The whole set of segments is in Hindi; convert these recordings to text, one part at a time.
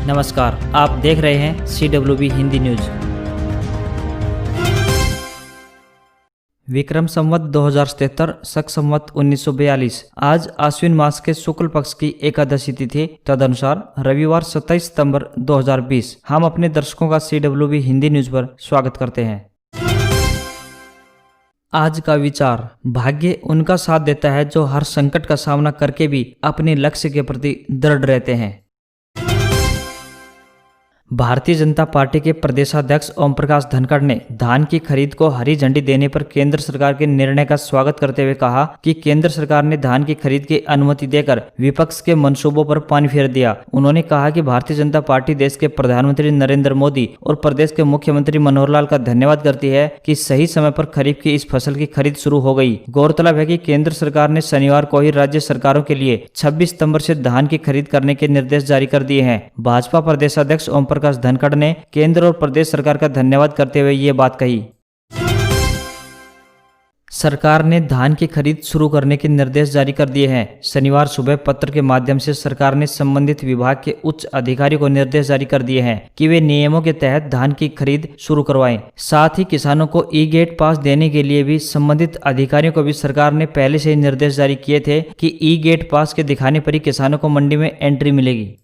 नमस्कार, आप देख रहे हैं CWB हिंदी न्यूज। विक्रम संवत 2077 शक संवत 1942 आज आश्विन मास के शुक्ल पक्ष की एकादशी तिथि, तदनुसार रविवार 27 सितंबर 2020। हम अपने दर्शकों का CWB हिंदी न्यूज पर स्वागत करते हैं। आज का विचार, भाग्य उनका साथ देता है जो हर संकट का सामना करके भी अपने लक्ष्य के प्रति दृढ़ रहते हैं। भारतीय जनता पार्टी के प्रदेशाध्यक्ष ओम प्रकाश धनखड़ ने धान की खरीद को हरी झंडी देने पर केंद्र सरकार के निर्णय का स्वागत करते हुए कहा कि केंद्र सरकार ने धान की खरीद की अनुमति देकर विपक्ष के मंसूबों पर पानी फेर दिया। उन्होंने कहा कि भारतीय जनता पार्टी देश के प्रधानमंत्री नरेंद्र मोदी और प्रदेश के मुख्यमंत्री मनोहर लाल का धन्यवाद करती है कि सही समय पर खरीफ की इस फसल की खरीद शुरू हो गई। गौरतलब है कि केंद्र सरकार ने शनिवार को ही राज्य सरकारों के लिए 26 सितंबर से धान की खरीद करने के निर्देश जारी कर दिए हैं। भाजपा प्रदेशाध्यक्ष ओम प्रकाश धनखड़ ने केंद्र और प्रदेश सरकार का धन्यवाद करते हुए ये बात कही। सरकार ने धान की खरीद शुरू करने के निर्देश जारी कर दिए हैं। शनिवार सुबह पत्र के माध्यम से सरकार ने संबंधित विभाग के उच्च अधिकारियों को निर्देश जारी कर दिए हैं कि वे नियमों के तहत धान की खरीद शुरू करवाएं। साथ ही किसानों को ई-गेट पास देने के लिए भी संबंधित अधिकारियों को भी सरकार ने पहले से ही निर्देश जारी किए थे कि ई-गेट पास के दिखाने पर ही किसानों को मंडी में एंट्री मिलेगी।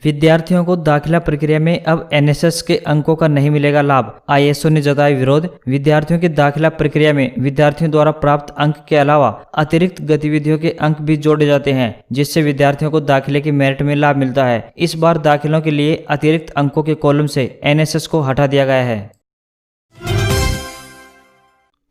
विद्यार्थियों को दाखिला प्रक्रिया में अब NSS के अंकों का नहीं मिलेगा लाभ, ISO ने जताया विरोध। विद्यार्थियों की दाखिला प्रक्रिया में विद्यार्थियों द्वारा प्राप्त अंक के अलावा अतिरिक्त गतिविधियों के अंक भी जोड़े जाते हैं, जिससे विद्यार्थियों को दाखिले की मेरिट में लाभ मिलता है। इस बार दाखिलों के लिए अतिरिक्त अंकों के कॉलम से NSS को हटा दिया गया है।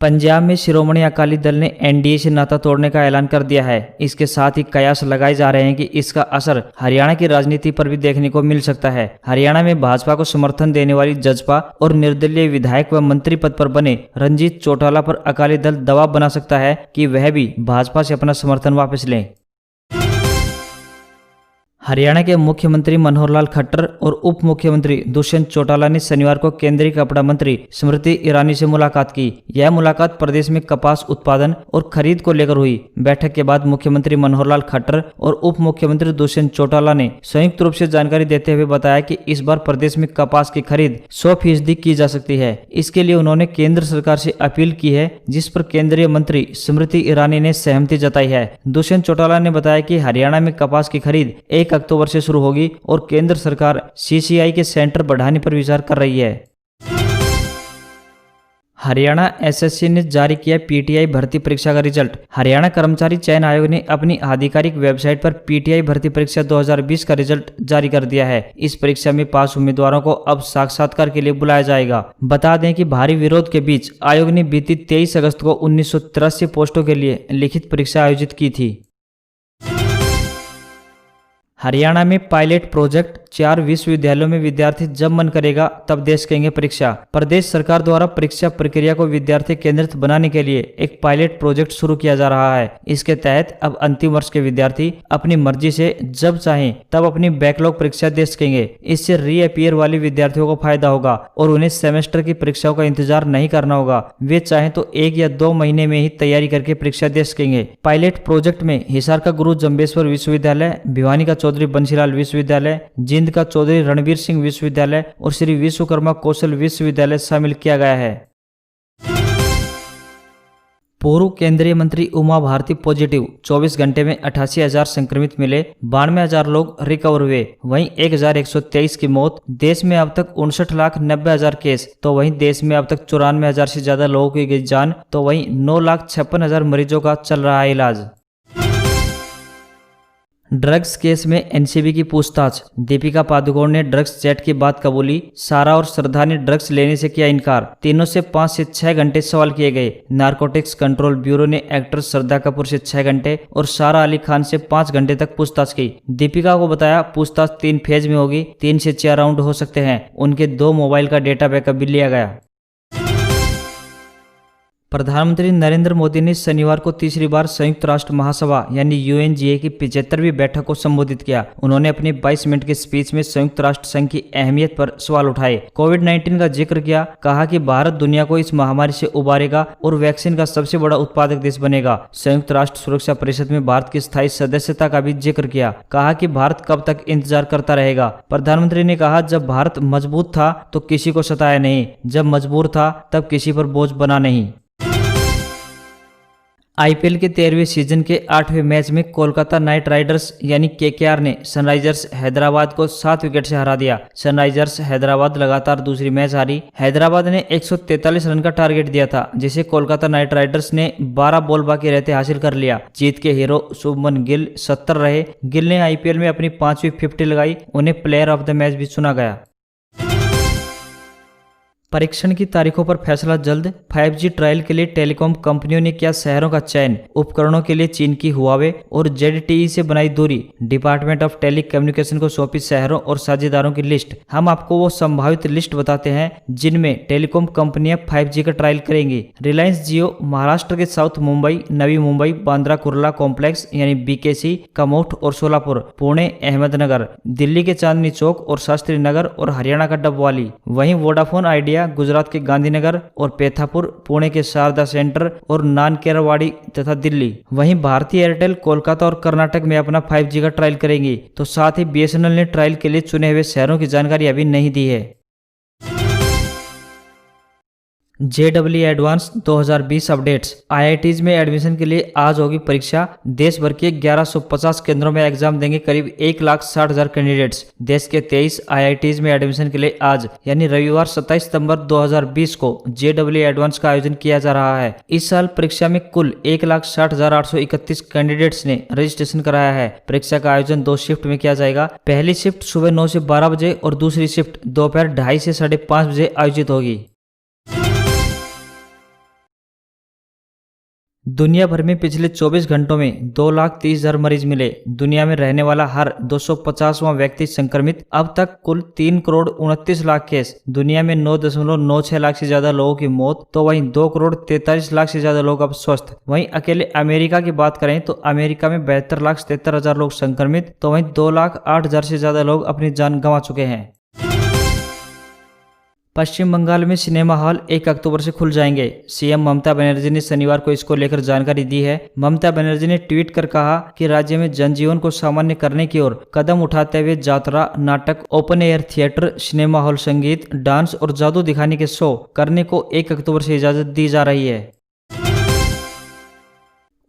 पंजाब में शिरोमणि अकाली दल ने NDA से नाता तोड़ने का ऐलान कर दिया है। इसके साथ ही कयास लगाए जा रहे हैं कि इसका असर हरियाणा की राजनीति पर भी देखने को मिल सकता है। हरियाणा में भाजपा को समर्थन देने वाली जजपा और निर्दलीय विधायक व मंत्री पद पर बने रंजीत चौटाला पर अकाली दल दबाव बना सकता है कि वह भी भाजपा से अपना समर्थन वापस लें। हरियाणा के मुख्यमंत्री मनोहर लाल खट्टर और उप मुख्यमंत्री दुष्यंत चौटाला ने शनिवार को केंद्रीय कपड़ा मंत्री स्मृति ईरानी से मुलाकात की। यह मुलाकात प्रदेश में कपास उत्पादन और खरीद को लेकर हुई। बैठक के बाद मुख्यमंत्री मनोहर लाल खट्टर और उप मुख्यमंत्री दुष्यंत चौटाला ने संयुक्त रूप से जानकारी देते हुए बताया कि इस बार प्रदेश में कपास की खरीद 100% की जा सकती है। इसके लिए उन्होंने केंद्र सरकार से अपील की है, जिस पर केंद्रीय मंत्री स्मृति ईरानी ने सहमति जताई है। दुष्यंत चौटाला ने बताया कि हरियाणा में कपास की खरीद 1 अक्टूबर से शुरू होगी और केंद्र सरकार CCI के सेंटर बढ़ाने पर विचार कर रही है। हरियाणा SSC ने जारी किया PTI भर्ती परीक्षा का रिजल्ट। हरियाणा कर्मचारी चयन आयोग ने अपनी आधिकारिक वेबसाइट पर PTI भर्ती परीक्षा 2020 का रिजल्ट जारी कर दिया है। इस परीक्षा में पास उम्मीदवारों को अब साक्षात्कार के लिए बुलाया जाएगा। बता दें कि भारी विरोध के बीच आयोग ने बीती 23 अगस्त को 1983 पोस्टों के लिए लिखित परीक्षा आयोजित की थी। हरियाणा में पायलट प्रोजेक्ट, 4 विश्वविद्यालयों में विद्यार्थी जब मन करेगा तब दे सकेंगे परीक्षा। प्रदेश सरकार द्वारा परीक्षा प्रक्रिया को विद्यार्थी केंद्रित बनाने के लिए एक पायलट प्रोजेक्ट शुरू किया जा रहा है। इसके तहत अब अंतिम वर्ष के विद्यार्थी अपनी मर्जी से जब चाहें तब अपनी बैकलॉग परीक्षा दे सकेंगे। इससे रीअपियर वाले विद्यार्थियों को फायदा होगा और उन्हें सेमेस्टर की परीक्षाओं का इंतजार नहीं करना होगा। वे चाहें तो 1 या 2 महीने में ही तैयारी करके परीक्षा दे सकेंगे। पायलट प्रोजेक्ट में हिसार का गुरु जम्बेश्वर विश्वविद्यालय, भिवानी का चौधरी बंसीलाल विश्वविद्यालय, जिंद का चौधरी रणबीर सिंह विश्वविद्यालय और श्री विश्वकर्मा कौशल विश्वविद्यालय शामिल किया गया है। पूर्व केंद्रीय मंत्री उमा भारती पॉजिटिव, 24 घंटे में 88,000 संक्रमित मिले, 92,000 लोग रिकवर हुए। वहीं 1,123 की मौत। देश में अब तक 59,90,000 केस, तो वहीं देश में अब तक 94,000 से ज्यादा लोगों की गई जान, तो वहीं 9,56,000 मरीजों का चल रहा है इलाज। ड्रग्स केस में NCB की पूछताछ। दीपिका पादुकोण ने ड्रग्स चैट की बात कबूली। सारा और श्रद्धा ने ड्रग्स लेने से किया इनकार। तीनों से 5 से 6 घंटे सवाल किए गए। नारकोटिक्स कंट्रोल ब्यूरो ने एक्ट्रेस श्रद्धा कपूर से 6 घंटे और सारा अली खान से 5 घंटे तक पूछताछ की। दीपिका को बताया पूछताछ 3 फेज में होगी, 3 से 4 राउंड हो सकते हैं। उनके 2 मोबाइल का डेटा बैकअप भी लिया गया। प्रधानमंत्री नरेंद्र मोदी ने शनिवार को तीसरी बार संयुक्त राष्ट्र महासभा यानी यूएनजीए की 75वीं बैठक को संबोधित किया। उन्होंने अपनी 22 मिनट की स्पीच में संयुक्त राष्ट्र संघ की अहमियत पर सवाल उठाए, कोविड-19 का जिक्र किया, कहा कि भारत दुनिया को इस महामारी से उबारेगा और वैक्सीन का सबसे बड़ा उत्पादक देश बनेगा। संयुक्त राष्ट्र सुरक्षा परिषद में भारत की स्थायी सदस्यता का भी जिक्र किया, कहा कि भारत कब तक इंतजार करता रहेगा। प्रधानमंत्री ने कहा, जब भारत मजबूत था तो किसी को सताया नहीं, जब मजबूर था तब किसी पर बोझ बना नहीं। आईपीएल के 13वें सीजन के 8वें मैच में कोलकाता नाइट राइडर्स यानी केकेआर ने सनराइजर्स हैदराबाद को 7 विकेट से हरा दिया। सनराइजर्स हैदराबाद लगातार दूसरी मैच हारी। हैदराबाद ने 143 रन का टारगेट दिया था, जिसे कोलकाता नाइट राइडर्स ने 12 बॉल बाकी रहते हासिल कर लिया। जीत के हीरो शुभमन गिल 70 रहे। गिल ने आईपीएल में अपनी 5वीं 50 लगाई। उन्हें प्लेयर ऑफ द मैच भी चुना गया। परीक्षण की तारीखों पर फैसला जल्द। 5G ट्रायल के लिए टेलीकॉम कंपनियों ने किया शहरों का चयन। उपकरणों के लिए चीन की हुआवे और ZTE से बनाई दूरी। डिपार्टमेंट ऑफ टेली कम्युनिकेशन को सौंपी शहरों और साझेदारों की लिस्ट। हम आपको वो संभावित लिस्ट बताते हैं जिनमें टेलीकॉम कंपनियां 5G का ट्रायल करेंगी। रिलायंस जियो महाराष्ट्र के साउथ मुंबई, नवी मुंबई, बांद्रा कुर्ला कॉम्प्लेक्स यानी BKC, कमोठ और सोलापुर, पुणे, अहमदनगर, दिल्ली के चांदनी चौक और शास्त्री नगर और हरियाणा का डबवाली। वहीं वोडाफोन आइडिया गुजरात के गांधीनगर और पेथापुर, पुणे के शारदा सेंटर और नानकेरवाड़ी तथा दिल्ली। वहीं भारतीय एयरटेल कोलकाता और कर्नाटक में अपना 5G का ट्रायल करेंगी। तो साथ ही BSNL ने ट्रायल के लिए चुने हुए शहरों की जानकारी अभी नहीं दी है। JEE advance 2020 updates. IITs में एडमिशन के लिए आज होगी परीक्षा। देश भर के 1150 केंद्रों में एग्जाम देंगे करीब 1,60,000 कैंडिडेट्स। देश के 23 IITs में एडमिशन के लिए आज यानी रविवार 27 सितंबर 2020 को JEE एडवांस का आयोजन किया जा रहा है। इस साल परीक्षा में कुल 1,60,831 कैंडिडेट्स ने रजिस्ट्रेशन कराया है। परीक्षा का आयोजन 2 शिफ्ट में किया जाएगा। पहली शिफ्ट सुबह 9 से 12 बजे और दूसरी शिफ्ट दोपहर 2:30 से 5:30 बजे आयोजित होगी। दुनिया भर में पिछले 24 घंटों में 2,30,000 मरीज मिले। दुनिया में रहने वाला हर 250वां व्यक्ति संक्रमित। अब तक कुल 3,29,00,000 केस। दुनिया में 9.96 लाख से ज्यादा लोगों की मौत, तो वहीं 2,43 लाख से ज्यादा लोग अब स्वस्थ। वहीं अकेले अमेरिका की बात करें तो अमेरिका में 72,73,000 लोग संक्रमित, तो वहीं 2,08,000 से ज्यादा लोग अपनी जान गंवा चुके हैं। पश्चिम बंगाल में सिनेमा हॉल 1 अक्टूबर से खुल जाएंगे। सीएम ममता बनर्जी ने शनिवार को इसको लेकर जानकारी दी है। ममता बनर्जी ने ट्वीट कर कहा कि राज्य में जनजीवन को सामान्य करने की ओर कदम उठाते हुए यात्रा, नाटक, open air theatre, cinema hall, संगीत, डांस और जादू दिखाने के शो करने को 1 अक्टूबर से इजाजत दी जा रही है।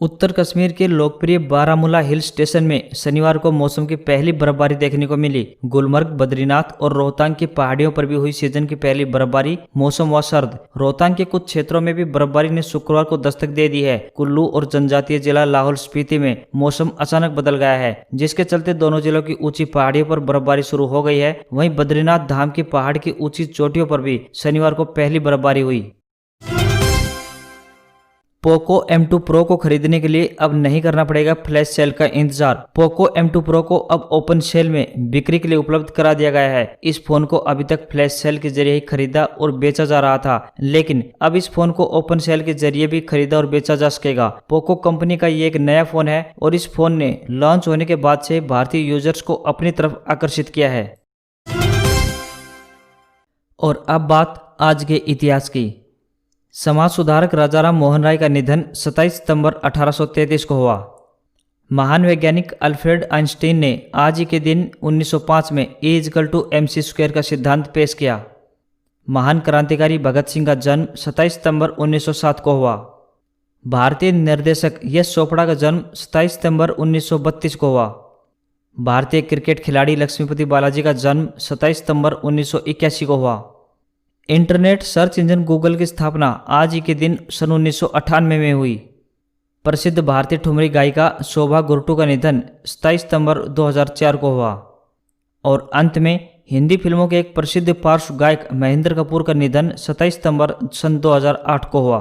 उत्तर कश्मीर के लोकप्रिय बारामूला हिल स्टेशन में शनिवार को मौसम की पहली बर्फबारी देखने को मिली। गुलमर्ग, बद्रीनाथ और रोहतांग की पहाड़ियों पर भी हुई सीजन की पहली बर्फबारी। मौसम हुआ सर्द। रोहतांग के कुछ क्षेत्रों में भी बर्फबारी ने शुक्रवार को दस्तक दे दी है। कुल्लू और जनजातीय जिला लाहौल स्पीति में मौसम अचानक बदल गया है, जिसके चलते दोनों जिलों की ऊंची पहाड़ियों पर बर्फबारी शुरू हो गई है। वहीं बद्रीनाथ धाम की पहाड़ की ऊंची चोटियों पर भी शनिवार को पहली बर्फबारी हुई। पोको M2 Pro को खरीदने के लिए अब नहीं करना पड़ेगा फ्लैश सेल का इंतजार। पोको M2 Pro को अब ओपन सेल में बिक्री के लिए उपलब्ध करा दिया गया है। इस फोन को अभी तक फ्लैश सेल के जरिए ही खरीदा और बेचा जा रहा था, लेकिन अब इस फोन को ओपन सेल के जरिए भी खरीदा और बेचा जा सकेगा। पोको कंपनी का ये एक नया फोन है और इस फोन ने लॉन्च होने के बाद से भारतीय यूजर्स को अपनी तरफ आकर्षित किया है। और अब बात आज के इतिहास की। समाज सुधारक राजाराम मोहन राय का निधन 27 सितंबर 1833 को हुआ। महान वैज्ञानिक अल्फ्रेड आइंस्टीन ने आज ही के दिन 1905 में E=mc² का सिद्धांत पेश किया। महान क्रांतिकारी भगत सिंह का जन्म 27 सितंबर 1907 को हुआ। भारतीय निर्देशक यश चोपड़ा का जन्म 27 सितंबर 1932 को हुआ। भारतीय क्रिकेट खिलाड़ी लक्ष्मीपति बालाजी का जन्म 27 सितंबर 1981 को हुआ। इंटरनेट सर्च इंजन गूगल की स्थापना आज ही के दिन सन 1998 में हुई। प्रसिद्ध भारतीय ठुमरी गायिका शोभा गुरटू का निधन 27 सितंबर 2004 को हुआ। और अंत में हिंदी फिल्मों के एक प्रसिद्ध पार्श्व गायक महेंद्र कपूर का निधन 27 सितंबर सन 2008 को हुआ।